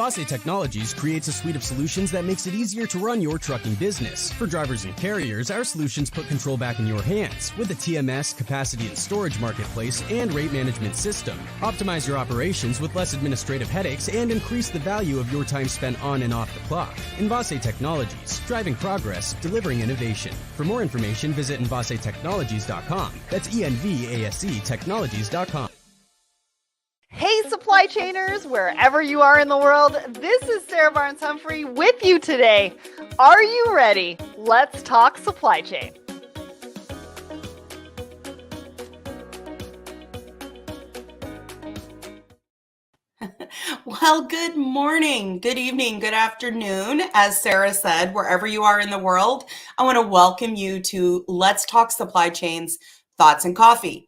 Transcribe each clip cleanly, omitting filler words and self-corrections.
Envase Technologies creates a suite of solutions that makes it easier to run your trucking business. For drivers and carriers, our solutions put control back in your hands with a TMS, capacity and storage marketplace, and rate management system. Optimize your operations with less administrative headaches and increase the value of your time spent on and off the clock. Envase Technologies, driving progress, delivering innovation. For more information, visit EnvaseTechnologies.com. That's ENVASE Technologies.com. Hey, supply chainers, wherever you are in the world, this is Sarah Barnes-Humphrey with you today. Are you ready? Let's talk supply chain. Well, good morning, good evening, good afternoon. As Sarah said, wherever you are in the world, I want to welcome you to Let's Talk Supply Chains, Thoughts and Coffee.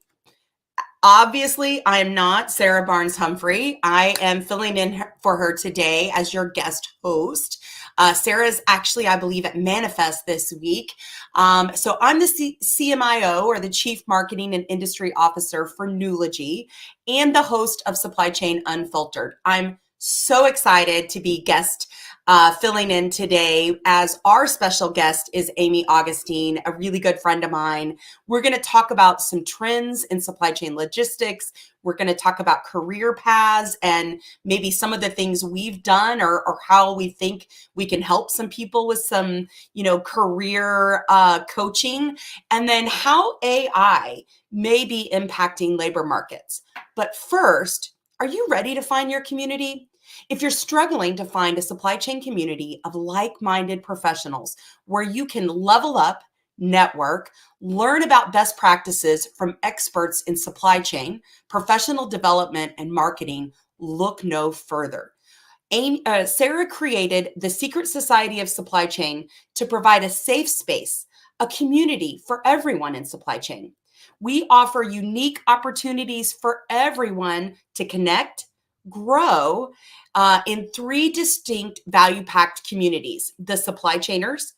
Obviously, I am not Sarah Barnes-Humphrey. I am filling in for her today as your guest host. Sarah's actually, I believe, at Manifest this week. So I'm the CMIO, or the Chief Marketing and Industry Officer for Nulogy, and the host of Supply Chain Unfiltered. I'm so excited to be guest filling in today, as our special guest is Amy Augustine, a really good friend of mine. We're going to talk about some trends in supply chain logistics. We're going to talk about career paths and maybe some of the things we've done or how we think we can help some people with some, career coaching, and then how AI may be impacting labor markets. But first, are you ready to find your community? If you're struggling to find a supply chain community of like-minded professionals where you can level up, network, learn about best practices from experts in supply chain, professional development, and marketing, look no further. Sarah created the Secret Society of Supply Chain to provide a safe space, a community for everyone in supply chain. We offer unique opportunities for everyone to connect, grow in three distinct value-packed communities: the supply chainers,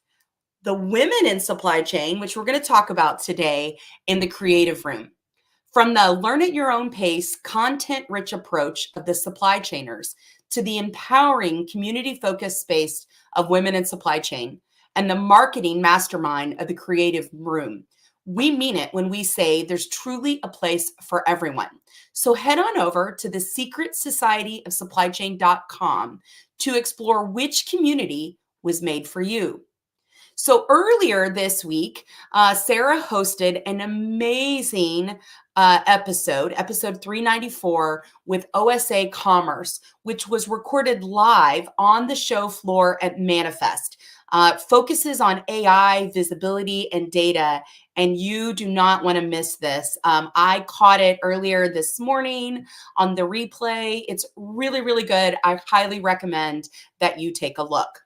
the women in supply chain, which we're going to talk about today, and the creative room. From the learn at your own pace, content-rich approach of the supply chainers to the empowering community-focused space of women in supply chain and the marketing mastermind of the creative room. We mean it when we say there's truly a place for everyone. So head on over to the Secret Society of Supply Chain.com to explore which community was made for you. So earlier this week, Sarah hosted an amazing episode 394 with OSA Commerce, which was recorded live on the show floor at Manifest. Focuses on AI, visibility, and data, and you do not want to miss this. I caught it earlier this morning on the replay. It's really, really good. I highly recommend that you take a look.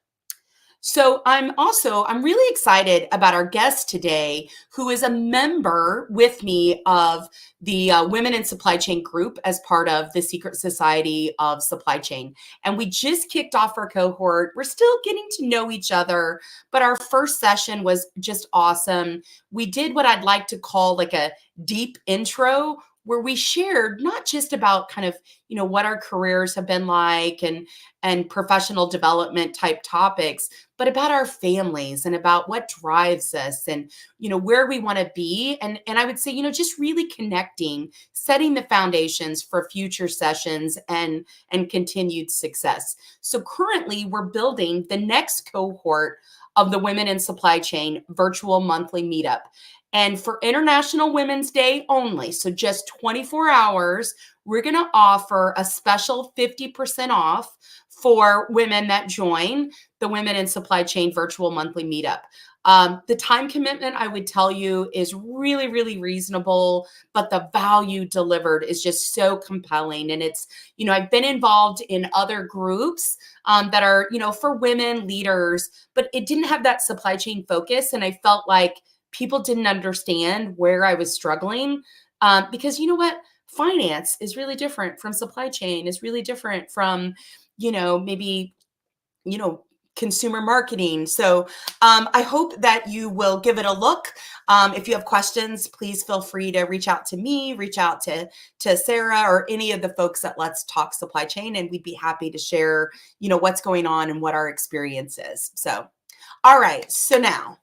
So I'm really excited about our guest today, who is a member with me of the Women in Supply Chain group as part of the Secret Society of Supply Chain. And we just kicked off our cohort. We're still getting to know each other, but our first session was just awesome. We did what I'd like to call like a deep intro, where we shared not just about kind of, what our careers have been like and professional development type topics, but about our families and about what drives us and, where we want to be. And I would say, just really connecting, setting the foundations for future sessions and continued success. So currently we're building the next cohort of the Women in Supply Chain virtual monthly meetup. And for International Women's Day only, so just 24 hours, we're going to offer a special 50% off for women that join the Women in Supply Chain virtual monthly meetup. The time commitment, I would tell you, is really, really reasonable, but the value delivered is just so compelling. And it's, I've been involved in other groups that are, for women leaders, but it didn't have that supply chain focus. And I felt like people didn't understand where I was struggling because finance is really different from supply chain, is really different from, maybe, consumer marketing. So I hope that you will give it a look. If you have questions, please feel free to reach out to me, reach out to Sarah or any of the folks at Let's Talk Supply Chain, and we'd be happy to share, what's going on and what our experience is. So, all right. So now,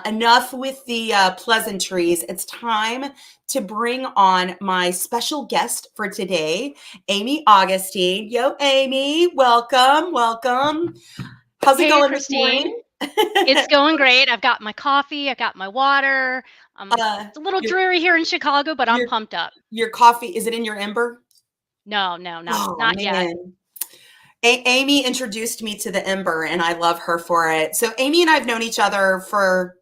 enough with the pleasantries. It's time to bring on my special guest for today, Amy Augustine. Yo, Amy, welcome. How's it going this morning? It's going great. I've got my coffee. I've got my water. It's a little dreary here in Chicago, but I'm pumped up. Your coffee, is it in your Ember? No, not yet. Amy introduced me to the Ember, and I love her for it. So Amy and I have known each other for,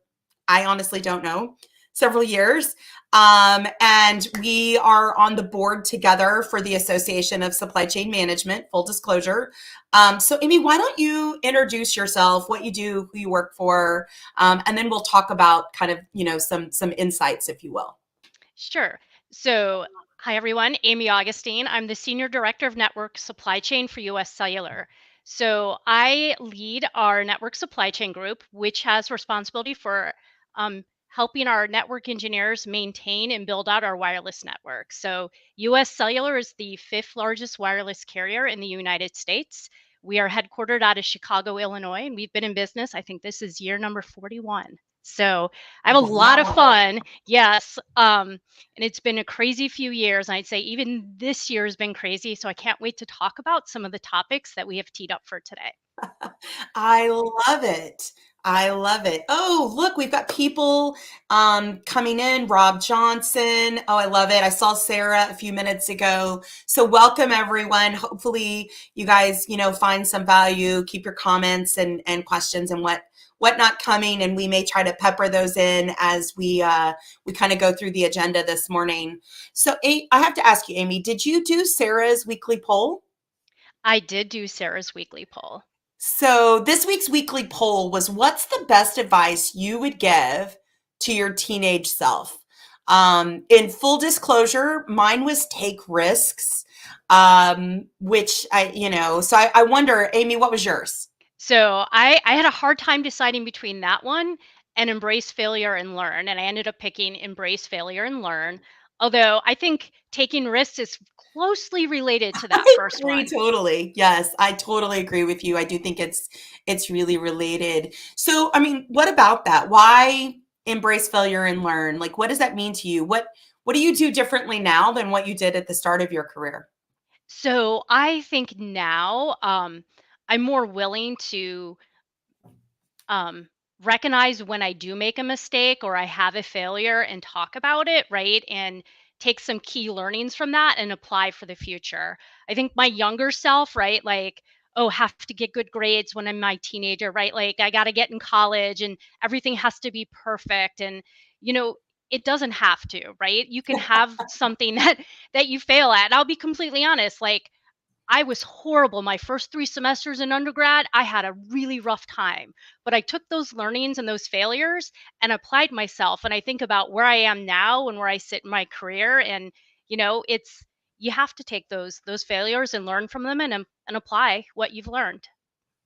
I honestly don't know, several years. And we are on the board together for the Association of Supply Chain Management, full disclosure. So Amy, why don't you introduce yourself, what you do, who you work for, and then we'll talk about kind of, some insights, if you will. Sure. So, hi everyone, Amy Augustine. I'm the Senior Director of Network Supply Chain for US Cellular. So I lead our network supply chain group, which has responsibility for helping our network engineers maintain and build out our wireless network. So US Cellular is the 5th largest wireless carrier in the United States. We are headquartered out of Chicago, Illinois, and we've been in business. I think this is year number 41. So I have a lot of fun. Yes. And it's been a crazy few years. And I'd say even this year has been crazy. So I can't wait to talk about some of the topics that we have teed up for today. I love it. Oh, look, we've got people coming in. Rob Johnson. Oh, I love it. I saw Sarah a few minutes ago. So welcome, everyone. Hopefully you guys, find some value. Keep your comments and questions and whatnot coming, and we may try to pepper those in as we kind of go through the agenda this morning. So I have to ask you, Amy, did you do Sarah's weekly poll? I did do Sarah's weekly poll. So this week's weekly poll was, what's the best advice you would give to your teenage self? In full disclosure, mine was take risks, which I wonder, Amy, what was yours? So I had a hard time deciding between that one and embrace failure and learn. And I ended up picking embrace failure and learn. Although I think taking risks is closely related to that first one. Totally. Yes, I totally agree with you. I do think it's really related. So, I mean, what about that? Why embrace failure and learn? Like, what does that mean to you? What do you do differently now than what you did at the start of your career? So I think now I'm more willing to recognize when I do make a mistake or I have a failure and talk about it, right? And take some key learnings from that and apply for the future. I think my younger self, right? Like, oh, have to get good grades when I'm my teenager, right? Like I got to get in college and everything has to be perfect. And, it doesn't have to, right? You can have something that you fail at. And I'll be completely honest, like I was horrible. My first 3 semesters in undergrad, I had a really rough time. But I took those learnings and those failures and applied myself. And I think about where I am now and where I sit in my career. And, it's you have to take those failures and learn from them and apply what you've learned.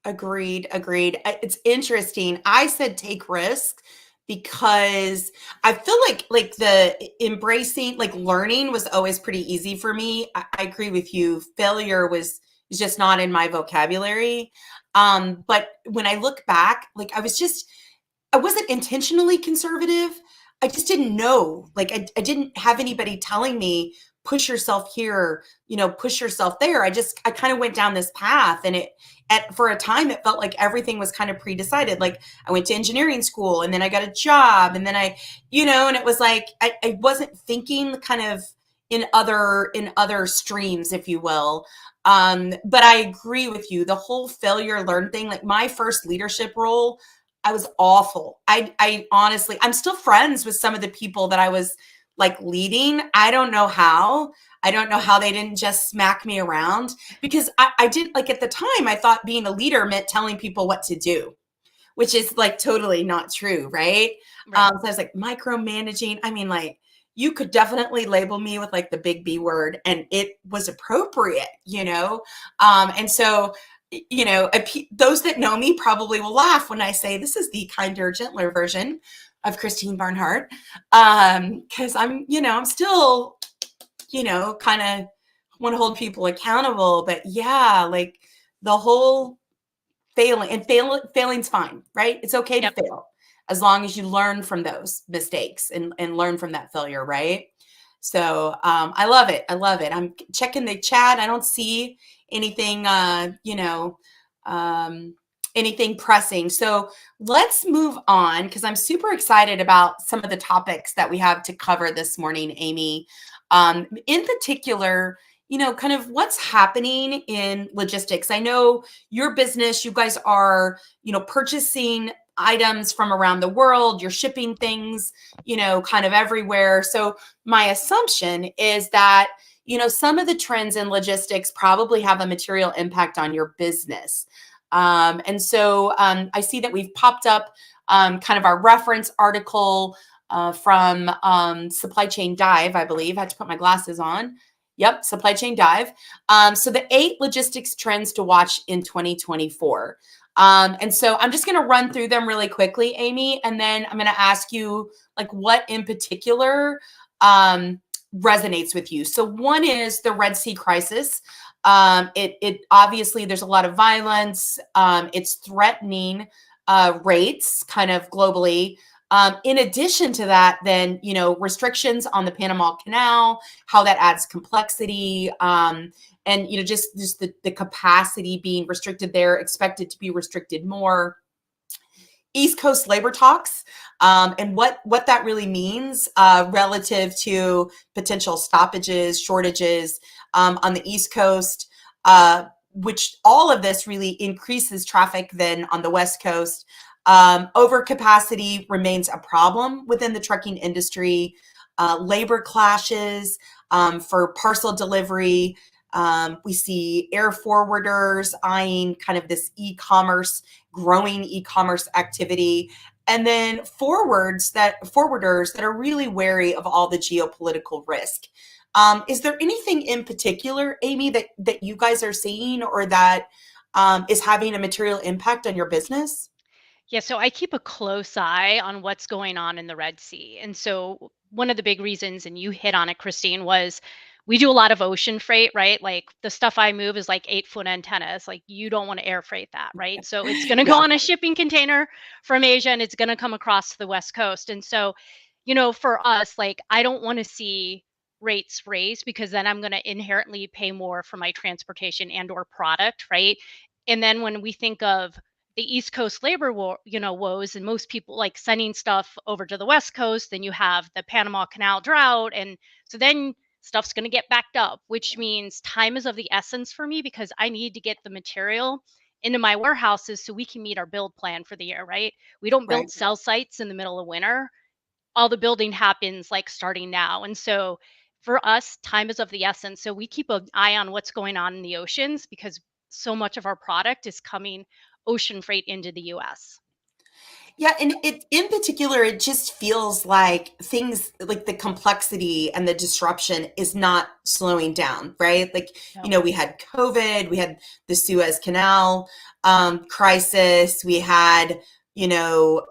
Agreed. It's interesting. I said take risks because I feel like the embracing, like learning was always pretty easy for me. I agree with you. Failure was just not in my vocabulary. But when I look back, like I wasn't intentionally conservative. I just didn't know. Like I didn't have anybody telling me, push yourself here, push yourself there. I kind of went down this path, and for a time, it felt like everything was kind of pre-decided. Like I went to engineering school and then I got a job and then and it was like, I wasn't thinking kind of in other streams, if you will. But I agree with you. The whole failure learn thing, like my first leadership role, I was awful. I honestly, I'm still friends with some of the people that I was like leading. I don't know how they didn't just smack me around, because I didn't, like at the time, I thought being a leader meant telling people what to do, which is like totally not true. Right. So I was like micromanaging. I mean, like you could definitely label me with like the big B word and it was appropriate, And so, those that know me probably will laugh when I say this is the kinder, gentler version of Christine Barnhart. Because I'm still, kind of want to hold people accountable. But yeah, like the whole failing's fine, right? It's okay to Yep. fail as long as you learn from those mistakes and learn from that failure, right? So I love it. I love it. I'm checking the chat. I don't see anything, anything pressing. So let's move on because I'm super excited about some of the topics that we have to cover this morning, Amy. In particular, kind of what's happening in logistics. I know your business, you guys are, purchasing items from around the world, you're shipping things, kind of everywhere. So my assumption is that, some of the trends in logistics probably have a material impact on your business. And so I see that we've popped up kind of our reference article from Supply Chain Dive, I believe. I had to put my glasses on. Yep, Supply Chain Dive. So the 8 logistics trends to watch in 2024. And so I'm just going to run through them really quickly, Amy, and then I'm going to ask you like what in particular resonates with you. So one is the Red Sea crisis. It obviously there's a lot of violence. It's threatening rates kind of globally. In addition to that, then, restrictions on the Panama Canal, how that adds complexity, and, just the capacity being restricted there, expected to be restricted more. East Coast labor talks, and what that really means relative to potential stoppages, shortages on the East Coast, which all of this really increases traffic then on the West Coast. Overcapacity remains a problem within the trucking industry. Labor clashes for parcel delivery. We see air forwarders eyeing kind of this growing e-commerce activity. And then forwarders that are really wary of all the geopolitical risk. Is there anything in particular, Amy, that you guys are seeing or that is having a material impact on your business? Yeah, so I keep a close eye on what's going on in the Red Sea. And so one of the big reasons, and you hit on it, Christine, was we do a lot of ocean freight, right? Like the stuff I move is like 8-foot antennas. Like you don't want to air freight that, right? So it's going to go Yeah. on a shipping container from Asia and it's going to come across the West Coast. And so, for us, like I don't want to see rates raise because then I'm going to inherently pay more for my transportation and or product, right? And then when we think of the East Coast labor woes, and most people like sending stuff over to the West Coast, then you have the Panama Canal drought. And so then stuff's going to get backed up, which means time is of the essence for me because I need to get the material into my warehouses so we can meet our build plan for the year, right? We don't Right. build cell sites in the middle of winter. All the building happens like starting now. And so for us, time is of the essence. So we keep an eye on what's going on in the oceans because so much of our product is coming ocean freight into the US. Yeah, and in particular, it just feels like things like the complexity and the disruption is not slowing down, right? Like, No. we had COVID, we had the Suez Canal crisis, we had,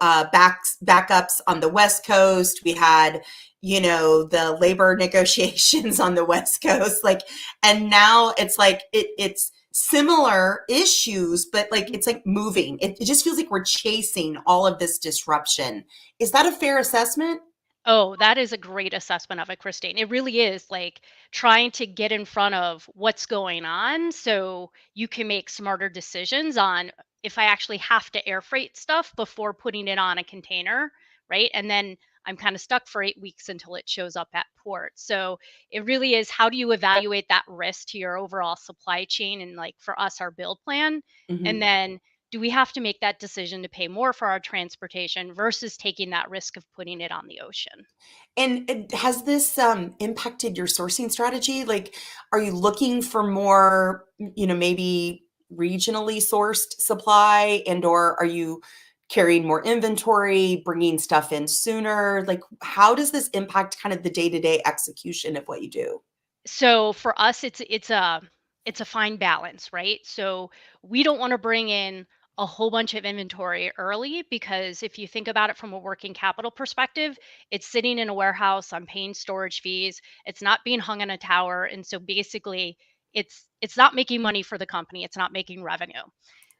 backups on the West Coast, we had, the labor negotiations on the West Coast, like, and now it's like it's similar issues, but like it's like moving. It just feels like we're chasing all of this disruption. Is that a fair assessment? Oh, that is a great assessment of it, Christine. It really is like trying to get in front of what's going on so you can make smarter decisions on if I actually have to air freight stuff before putting it on a container, right? And then I'm kind of stuck for 8 weeks until it shows up at port. So it really is how do you evaluate that risk to your overall supply chain and like for us, our build plan? And Mhm. then do we have to make that decision to pay more for our transportation versus taking that risk of putting it on the ocean? And has this impacted your sourcing strategy? Like, are you looking for more, maybe regionally sourced supply, and or are you carrying more inventory, bringing stuff in sooner? Like, how does this impact kind of the day-to-day execution of what you do? So for us, it's a it's a fine balance, right? So we don't want to bring in a whole bunch of inventory early, because if you think about it from a working capital perspective, it's sitting in a warehouse, I'm paying storage fees, it's not being hung in a tower, and so basically it's not making money for the company, it's not making revenue.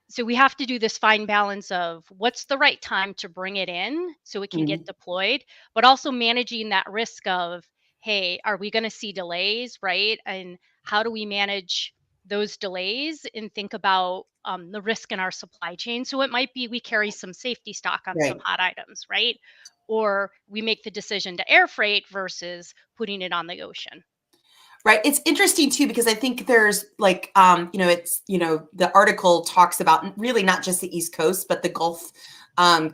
So we have to do this fine balance of what's the right time to bring it in so it can get Mhm. deployed, but also managing that risk of, hey, are we going to see delays, right? And how do we manage those delays and think about the risk in our supply chain? So it might be we carry some safety stock on some Right. hot items, right? Or we make the decision to air freight versus putting it on the ocean. Right. It's interesting too, because I think there's like, it's, the article talks about really not just the East Coast, but the Gulf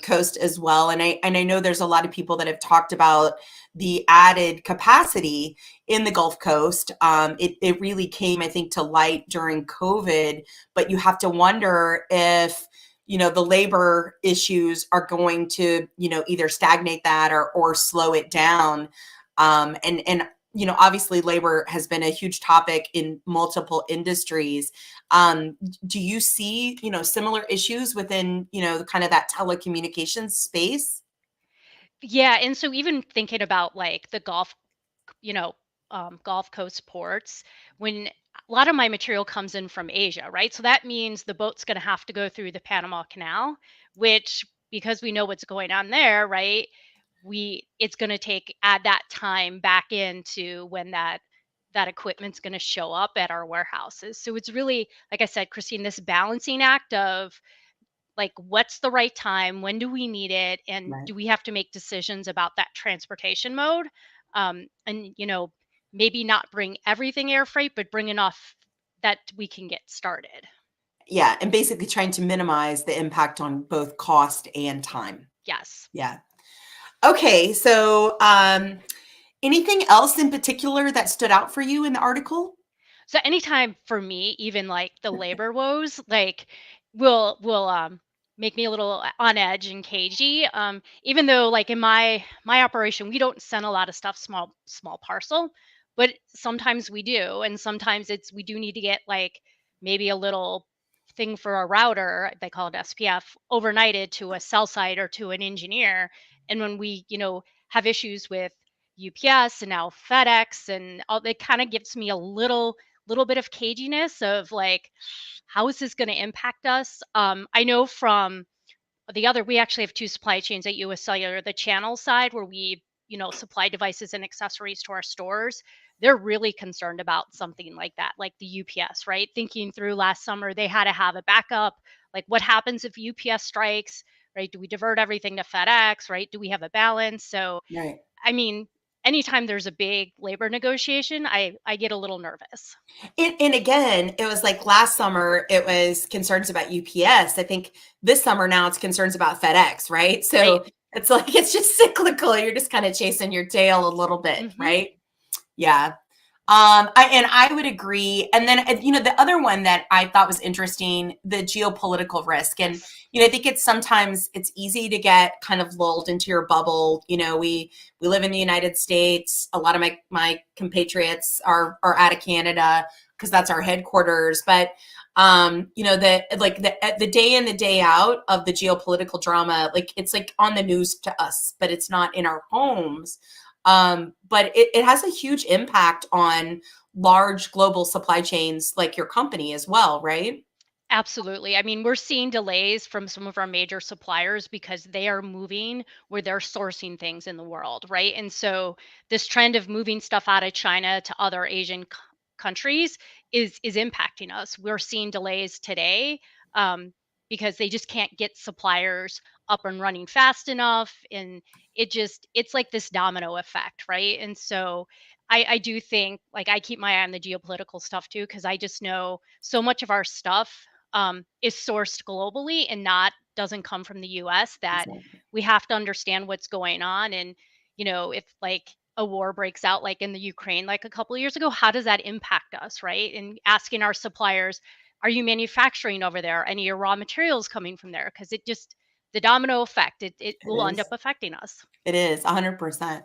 Coast as well. And I know there's a lot of people that have talked about the added capacity in the Gulf Coast. It really came, I think, to light during COVID, but you have to wonder if, the labor issues are going to, either stagnate that or slow it down. And obviously labor has been a huge topic in multiple industries. Do you see, similar issues within, kind of that telecommunications space? Yeah, and so even thinking about like the you know, Gulf Coast ports, when a lot of my material comes in from Asia, right? So that means the boat's going to have to go through the Panama Canal, which, because we know what's going on there, right? It's going to add that time back into when that equipment's going to show up at our warehouses. So it's really, like I said, Christine, this balancing act of like what's the right time, when do we need it, and Right. do we have to make decisions about that transportation mode, and maybe not bring everything air freight, but bring enough that we can get started. Yeah. And basically trying to minimize the impact on both cost and time. Yes. Yeah. Okay. So, anything else in particular that stood out for you in the article? So anytime for me, even like the labor woes, like will make me a little on edge and cagey. Even though like in my operation, we don't send a lot of stuff small parcel, but sometimes we do, and sometimes we do need to get like maybe a little thing for a router, they call it SPF, overnighted to a cell site or to an engineer. And when we have issues with UPS and now FedEx and all, it kind of gives me a little bit of caginess of like, how is this going to impact us? I know from we actually have two supply chains at US Cellular, the channel side where we, supply devices and accessories to our stores. They're really concerned about something like that, like the UPS, right? Thinking through last summer, they had to have a backup. Like, what happens if UPS strikes, right? Do we divert everything to FedEx, right? Do we have a balance? So, Right. I mean, anytime there's a big labor negotiation, I get a little nervous. And again, it was like last summer, it was concerns about UPS. I think this summer now it's concerns about FedEx, right? Right. So it's like it's just cyclical. You're just kind of chasing your tail a little bit, Mhm. right? Yeah. I would agree. And then, the other one that I thought was interesting, the geopolitical risk. And, Yes. I think it's easy to get kind of lulled into your bubble. We live in the United States. A lot of my compatriots are out of Canada because that's our headquarters. But, the day in the day out of the geopolitical drama, like it's like on the news to us, but it's not in our homes. But it has a huge impact on large global supply chains like your company as well, right? Absolutely. I mean, we're seeing delays from some of our major suppliers because they are moving where they're sourcing things in the world, right? And so this trend of moving stuff out of China to other Asian countries is impacting us. We're seeing delays today, um, because they just can't get suppliers up and running fast enough, and it's like this domino effect, right? And so I do think, like, I keep my eye on the geopolitical stuff too, because I just know so much of our stuff is sourced globally and not doesn't come from the US, that Exactly. we have to understand what's going on. And if like a war breaks out like in the Ukraine like a couple of years ago, how does that impact us, right? And asking our suppliers, are you manufacturing over there? Are any of your raw materials coming from there? Because the domino effect, it It will end up is. affecting us. It is 100%.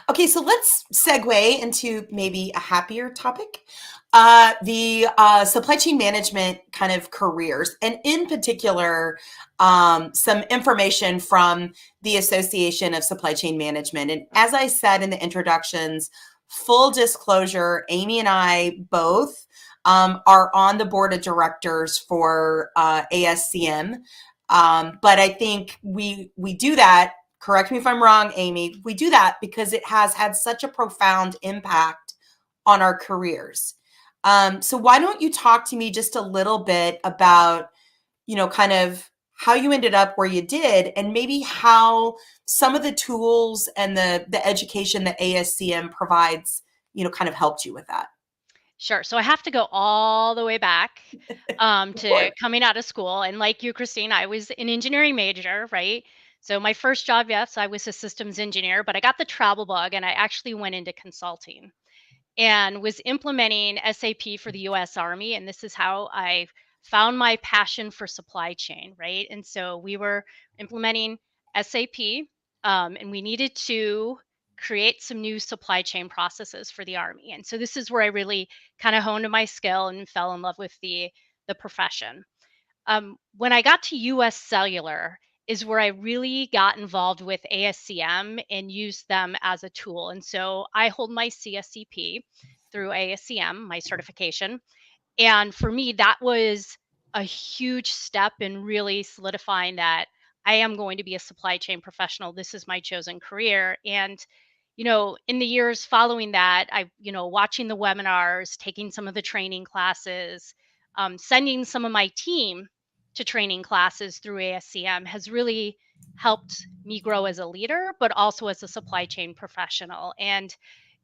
Okay, so let's segue into maybe a happier topic. The supply chain management kind of careers, and in particular, some information from the Association of Supply Chain Management. And as I said in the introductions, full disclosure, Amy and I both are on the board of directors for ASCM. But I think we do that, correct me if I'm wrong, Amy, we do that because it has had such a profound impact on our careers. So why don't you talk to me just a little bit about, kind of how you ended up where you did, and maybe how some of the tools and the education that ASCM provides, kind of helped you with that. Sure. So I have to go all the way back to Sure. coming out of school. And like you, Christine, I was an engineering major, right? So my first job, yes, I was a systems engineer, but I got the travel bug and I actually went into consulting and was implementing SAP for the US Army. And this is how I found my passion for supply chain, right? And so we were implementing SAP, and we needed to create some new supply chain processes for the Army. And so this is where I really kind of honed my skill and fell in love with the profession. When I got to US Cellular is where I really got involved with ASCM and used them as a tool. And so I hold my CSCP through ASCM, my certification. And for me, that was a huge step in really solidifying that I am going to be a supply chain professional. This is my chosen career. And, in the years following that, watching the webinars, taking some of the training classes, sending some of my team to training classes through ASCM has really helped me grow as a leader, but also as a supply chain professional. And,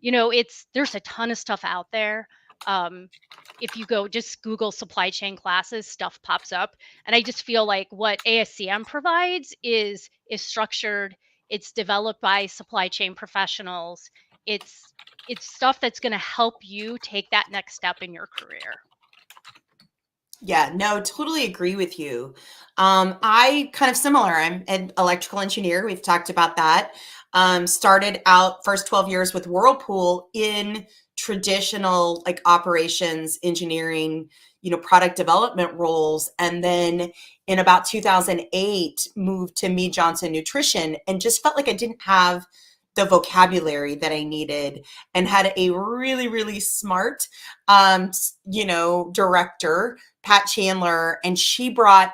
there's a ton of stuff out there. Um, if you go just Google supply chain classes, stuff pops up. And I just feel like what ASCM provides is structured, it's developed by supply chain professionals. It's stuff that's going to help you take that next step in your career. Yeah, no, totally agree with you. I kind of similar. I'm an electrical engineer. We've talked about that. Started out first 12 years with Whirlpool in traditional like operations, engineering, product development roles. And then in about 2008, moved to Mead Johnson Nutrition and just felt like I didn't have the vocabulary that I needed, and had a really, really smart, director, Pat Chandler, and she brought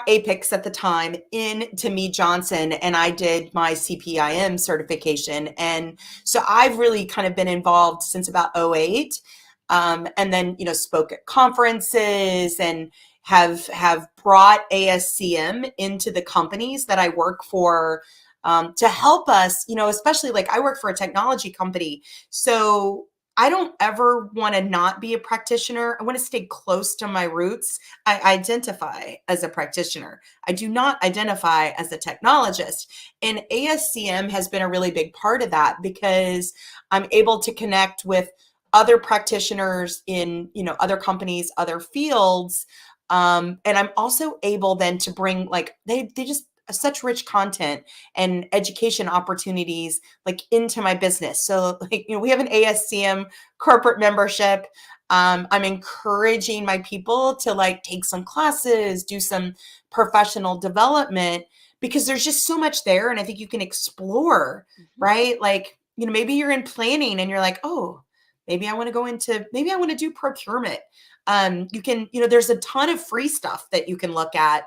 Apex at the time in to me Johnson, and I did my CPIM certification. And so I've really kind of been involved since about '08, and then, spoke at conferences and have brought ASCM into the companies that I work for, to help us, especially like I work for a technology company. So I don't ever want to not be a practitioner. I want to stay close to my roots. I identify as a practitioner. I do not identify as a technologist. And ASCM has been a really big part of that because I'm able to connect with other practitioners in, other companies, other fields. And I'm also able then to bring like, they just such rich content and education opportunities like into my business. So like, we have an ASCM corporate membership. I'm encouraging my people to like take some classes, do some professional development, because there's just so much there. And I think you can explore, right? Like, maybe you're in planning and you're like, oh, maybe I want to do procurement. You can, there's a ton of free stuff that you can look at.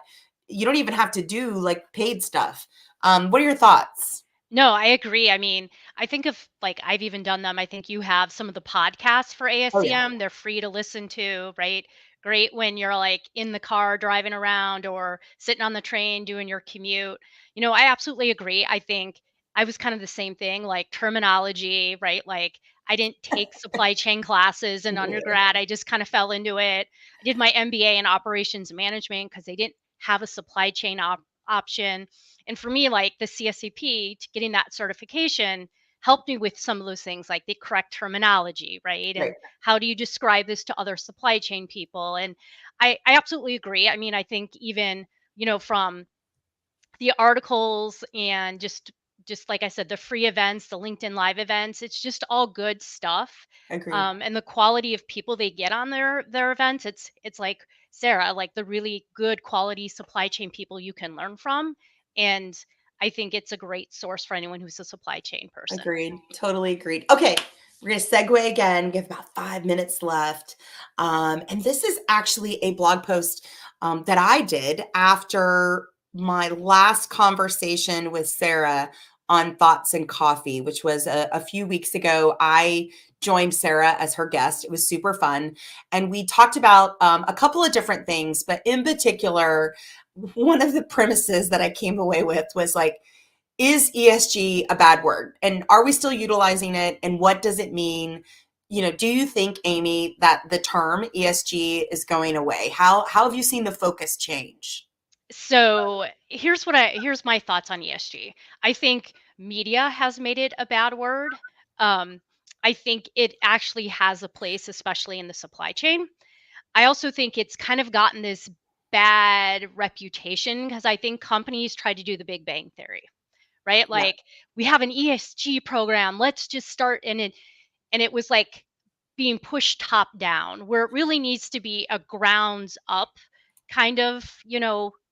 You don't even have to do like paid stuff. What are your thoughts? No, I agree. I mean, I think of like I've even done them. I think you have some of the podcasts for Oh yeah. ASCM. They're free to listen to, right? Great when you're like in the car driving around or sitting on the train doing your commute. I absolutely agree. I think I was kind of the same thing, like terminology, right? Like I didn't take supply chain classes in undergrad. I just kind of fell into it. I did my MBA in operations management because they didn't have a supply chain option. And for me, like the CSCP, to getting that certification helped me with some of those things, like the correct terminology, right? Right. And how do you describe this to other supply chain people? And I absolutely agree. I mean, I think even, from the articles and just just like I said, the free events, the LinkedIn Live events, it's just all good stuff. Agreed. And the quality of people they get on their events, it's like Sarah, like the really good quality supply chain people you can learn from. And I think it's a great source for anyone who's a supply chain person. Agreed. Totally agreed. Okay. We're going to segue again. We have about 5 minutes left. And this is actually a blog post that I did after my last conversation with Sarah on Thoughts and Coffee, which was a few weeks ago. I joined Sarah as her guest. It was super fun. And we talked about a couple of different things, but in particular, one of the premises that I came away with was like, is ESG a bad word? And are we still utilizing it? And what does it mean? Do you think, Amy, that the term ESG is going away? How have you seen the focus change? So here's my thoughts on ESG. I think media has made it a bad word. Um, I think it actually has a place, especially in the supply chain. I also think it's kind of gotten this bad reputation because I think companies try to do the Big Bang Theory, right? Yeah. Like we have an ESG program, let's just start and it was like being pushed top down where it really needs to be a grounds up kind of,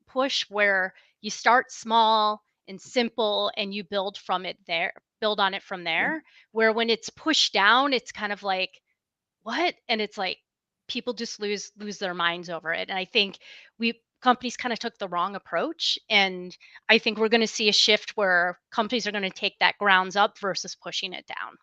push where you start small and simple and you build on it from Yeah. there. Where when it's pushed down, it's kind of like, what? And it's like people just lose their minds over it. And I think we companies kind of took the wrong approach. And I think we're going to see a shift where companies are going to take that grounds up versus pushing it down.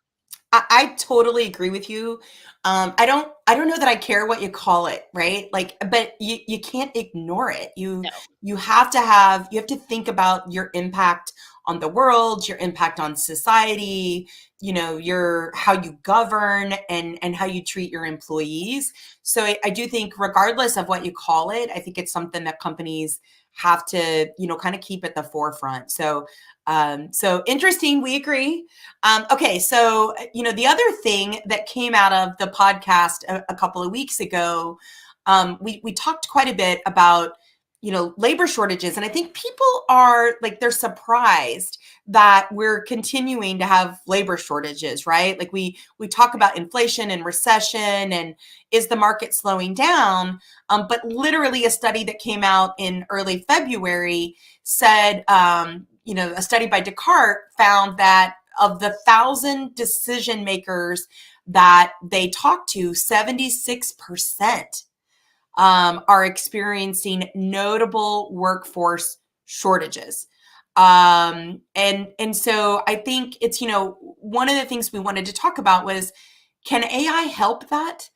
I totally agree with you. I don't know that I care what you call it, right? Like, but you can't ignore it. No. You have to think about your impact on the world, your impact on society, your how you govern and how you treat your employees. So I do think regardless of what you call it, I think it's something that companies have to, kind of keep at the forefront. So interesting. We agree. Okay. So, the other thing that came out of the podcast a couple of weeks ago, we talked quite a bit about, labor shortages. And I think people are like, they're surprised that we're continuing to have labor shortages, right? Like we talk about inflation and recession and is the market slowing down? But literally a study that came out in early February said, a study by Descartes found that of the 1,000 decision makers that they talked to, 76% are experiencing notable workforce shortages. And so I think it's, one of the things we wanted to talk about was, can AI help that?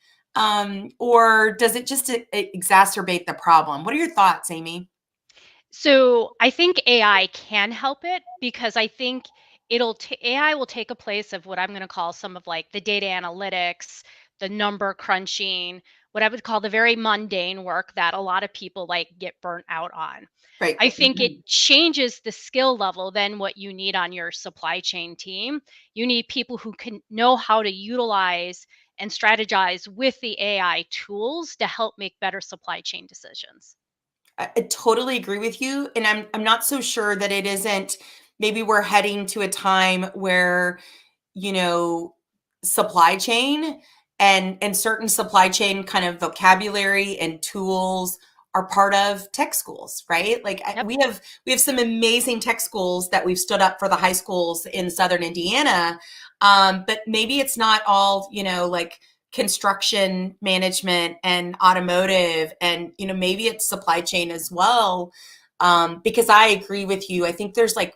Or does it just exacerbate the problem? What are your thoughts, Amy? So I think AI can help it because I think AI will take a place of what I'm going to call some of like the data analytics, the number crunching, what I would call the very mundane work that a lot of people like get burnt out on. Right. I think it changes the skill level than what you need on your supply chain team. You need people who can know how to utilize and strategize with the AI tools to help make better supply chain decisions. I totally agree with you. And I'm not so sure that it isn't, maybe we're heading to a time where, you know, supply chain and certain supply chain kind of vocabulary and tools are part of tech schools, right? Like Yep. we have some amazing tech schools that we've stood up for the high schools in Southern Indiana. But maybe it's not all, like construction management and automotive and, maybe it's supply chain as well. Because I agree with you. I think there's like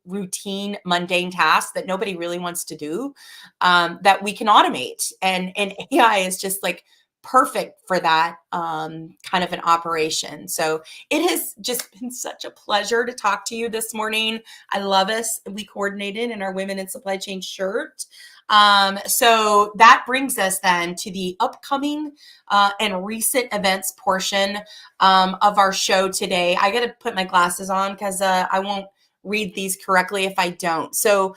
routine, mundane tasks that nobody really wants to do, that we can automate. And AI is just like perfect for that kind of an operation. So it has just been such a pleasure to talk to you this morning. I love us. We coordinated in our Women in Supply Chain shirt. So that brings us then to the upcoming and recent events portion of our show today. I got to put my glasses on because I won't read these correctly if I don't. So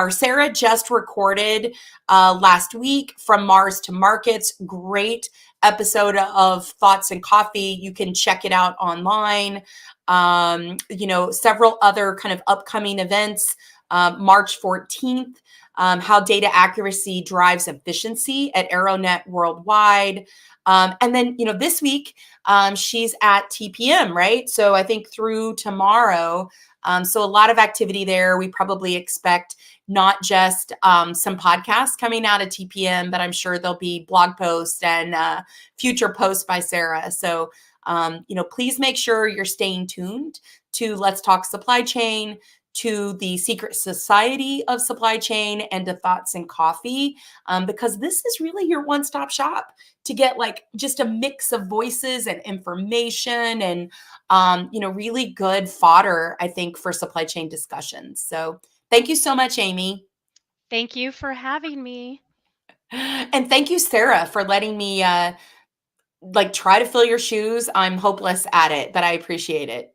Sarah just recorded last week From Mars to Markets. Great episode of Thoughts and Coffee. You can check it out online. Several other kind of upcoming events. March 14th, how data accuracy drives efficiency at Aeronet Worldwide. And then, this week, she's at TPM, right? So I think through tomorrow. So a lot of activity there. We probably expect not just some podcasts coming out of TPM, but I'm sure there'll be blog posts and future posts by Sarah. So, please make sure you're staying tuned to Let's Talk Supply Chain, to the Secret Society of Supply Chain, and to Thoughts and Coffee, because this is really your one-stop shop to get like just a mix of voices and information and, really good fodder, I think, for supply chain discussions. So thank you so much, Amy. Thank you for having me. And thank you, Sarah, for letting me try to fill your shoes. I'm hopeless at it, but I appreciate it.